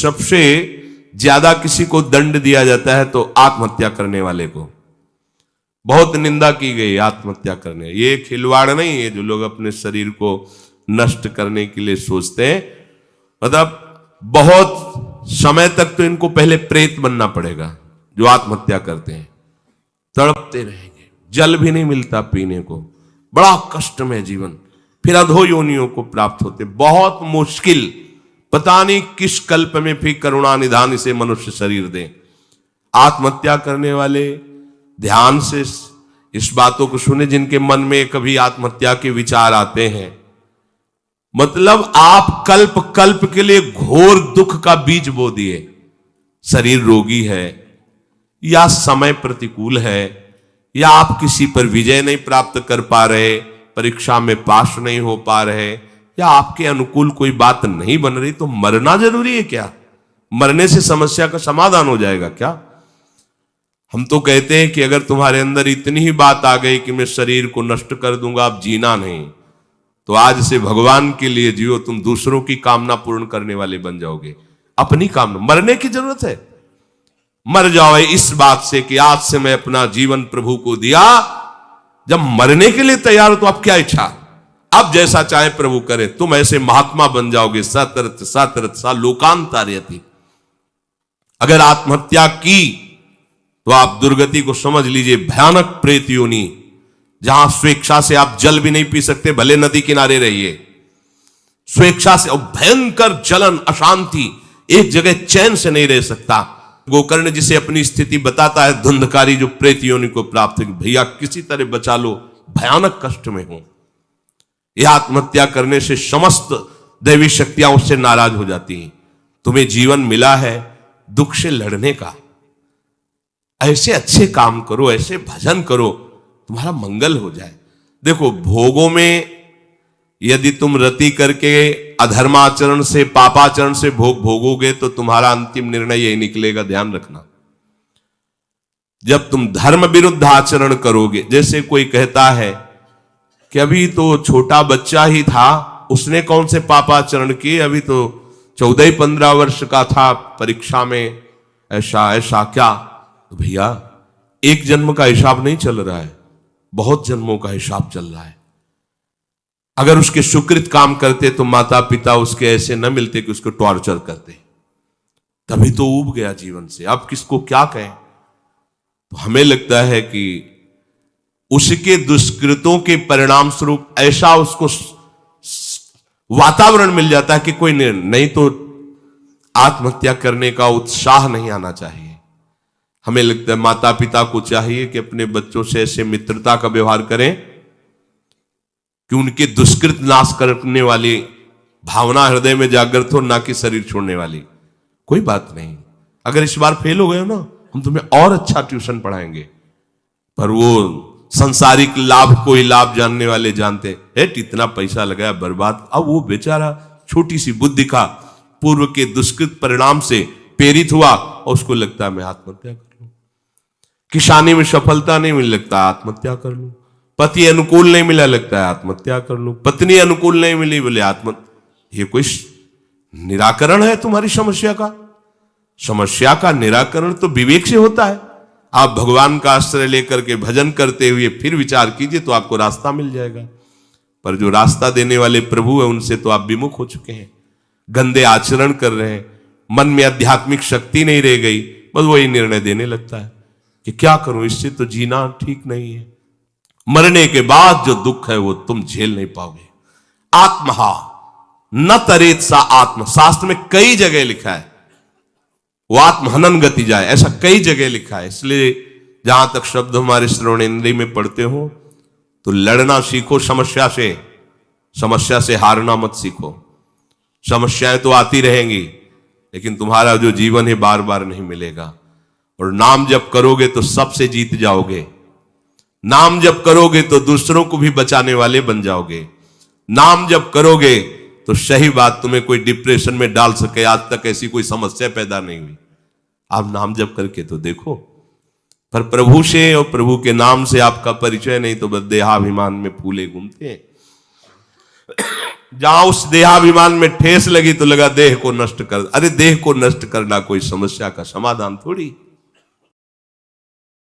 सबसे ज्यादा किसी को दंड दिया जाता है तो आत्महत्या करने वाले को बहुत निंदा की गई। आत्महत्या करने ये खिलवाड़ नहीं है जो लोग अपने शरीर को नष्ट करने के लिए सोचते हैं। मतलब बहुत समय तक तो इनको पहले प्रेत बनना पड़ेगा जो आत्महत्या करते हैं, तड़पते रहेंगे, जल भी नहीं मिलता पीने को, बड़ा कष्ट में जीवन, फिर अधो योनियों को प्राप्त होते, बहुत मुश्किल, पता नहीं किस कल्प में फिर करुणा निधान से मनुष्य शरीर दे। आत्महत्या करने वाले ध्यान से इस बातों को सुने जिनके मन में कभी आत्महत्या के विचार आते हैं। मतलब आप कल्प कल्प के लिए घोर दुख का बीज बो दिए। शरीर रोगी है या समय प्रतिकूल है या आप किसी पर विजय नहीं प्राप्त कर पा रहे, परीक्षा में पास नहीं हो पा रहे या आपके अनुकूल कोई बात नहीं बन रही, तो मरना जरूरी है क्या? मरने से समस्या का समाधान हो जाएगा क्या? हम तो कहते हैं कि अगर तुम्हारे अंदर इतनी ही बात आ गई कि मैं शरीर को नष्ट कर दूंगा, अब जीना नहीं, तो आज से भगवान के लिए जियो, तुम दूसरों की कामना पूर्ण करने वाले बन जाओगे। अपनी कामना, मरने की जरूरत है, मर जाओ इस बात से कि आज से मैं अपना जीवन प्रभु को दिया। जब मरने के लिए तैयार हो तो अब क्या इच्छा, अब जैसा चाहे प्रभु करे, तुम ऐसे महात्मा बन जाओगे। सतरत सतरत सा लोकांतार्यति। अगर आत्महत्या की तो आप दुर्गति को समझ लीजिए, भयानक प्रेत योनि, जहां स्वेच्छा से आप जल भी नहीं पी सकते, भले नदी किनारे रहिए, स्वेच्छा से, और भयंकर जलन, अशांति, एक जगह चैन से नहीं रह सकता। गोकर्ण जिसे अपनी स्थिति बताता है, धुंधकारी जो प्रेत योनि को प्राप्त है, भैया किसी तरह बचा लो, भयानक कष्ट में हो। यह आत्महत्या करने से समस्त दैवी शक्तियां उससे नाराज हो जाती हैं। तुम्हें जीवन मिला है दुख से लड़ने का, ऐसे अच्छे काम करो, ऐसे भजन करो, तुम्हारा मंगल हो जाए। देखो, भोगों में यदि तुम रति करके अधर्माचरण से, पापाचरण से भोग भोगोगे तो तुम्हारा अंतिम निर्णय यही निकलेगा, ध्यान रखना। जब तुम धर्म विरुद्ध आचरण करोगे, जैसे कोई कहता है कि अभी तो छोटा बच्चा ही था, उसने कौन से पापाचरण किए, अभी तो 14-15 वर्ष का था, परीक्षा में ऐसा ऐसा क्या। तो भैया, एक जन्म का हिसाब नहीं चल रहा है, बहुत जन्मों का हिसाब चल रहा है। अगर उसके सुकृत काम करते तो माता पिता उसके ऐसे न मिलते कि उसको टॉर्चर करते, तभी तो ऊब गया जीवन से। अब किसको क्या कहें। तो हमें लगता है कि उसके दुष्कृतों के परिणाम स्वरूप ऐसा उसको वातावरण मिल जाता है कि कोई नहीं तो आत्महत्या करने का उत्साह नहीं आना चाहिए। हमें लगता है माता पिता को चाहिए कि अपने बच्चों से ऐसे मित्रता का व्यवहार करें कि उनके दुष्कृत नाश करने वाली भावना हृदय में जागृत हो, ना कि शरीर छोड़ने वाली। कोई बात नहीं, अगर इस बार फेल हो गए हो ना, हम तुम्हें और अच्छा ट्यूशन पढ़ाएंगे। पर वो संसारिक लाभ को ही लाभ जानने वाले जानते हैं, इतना पैसा लगाया बर्बाद। अब वो बेचारा छोटी सी बुद्धि का पूर्व के दुष्कृत परिणाम से प्रेरित हुआ और उसको लगता है मैं आत्महत्या कर लूं। किसानी में सफलता नहीं मिल, लगता है आत्महत्या कर लूं। पति अनुकूल नहीं मिला, लगता है आत्महत्या कर लूं। पत्नी अनुकूल नहीं मिली, बोले आत्महत्या। ये कोई निराकरण है तुम्हारी समस्या का? समस्या का निराकरण तो विवेक से होता है। आप भगवान का आश्रय लेकर के भजन करते हुए फिर विचार कीजिए तो आपको रास्ता मिल जाएगा। पर जो रास्ता देने वाले प्रभु है उनसे तो आप विमुख हो चुके हैं, गंदे आचरण कर रहे हैं, मन में आध्यात्मिक शक्ति नहीं रह गई, बस वही निर्णय देने लगता है कि क्या करूं, इससे तो जीना ठीक नहीं है। मरने के बाद जो दुख है वो तुम झेल नहीं पाओगे। आत्महा न तरेत सा आत्म, शास्त्र में कई जगह लिखा है वो आत्महनन गति जाए, ऐसा कई जगह लिखा है। इसलिए जहां तक शब्द हमारे श्रवणेन्द्रिय में पढ़ते हो तो लड़ना सीखो समस्या से हारना मत सीखो। समस्याएं तो आती रहेंगी, लेकिन तुम्हारा जो जीवन है बार बार नहीं मिलेगा। और नाम जप करोगे तो सबसे जीत जाओगे। नाम जप करोगे तो दूसरों को भी बचाने वाले बन जाओगे। नाम जप करोगे तो सही बात, तुम्हें कोई डिप्रेशन में डाल सके, आज तक ऐसी कोई समस्या पैदा नहीं हुई। आप नाम जप करके तो देखो। पर प्रभु से और प्रभु के नाम से आपका परिचय नहीं तो बस देहाभिमान में फूले घूमते हैं। जहां उस देहाभिमान में ठेस लगी तो लगा देह को नष्ट कर, अरे देह को नष्ट करना कोई समस्या का समाधान थोड़ी।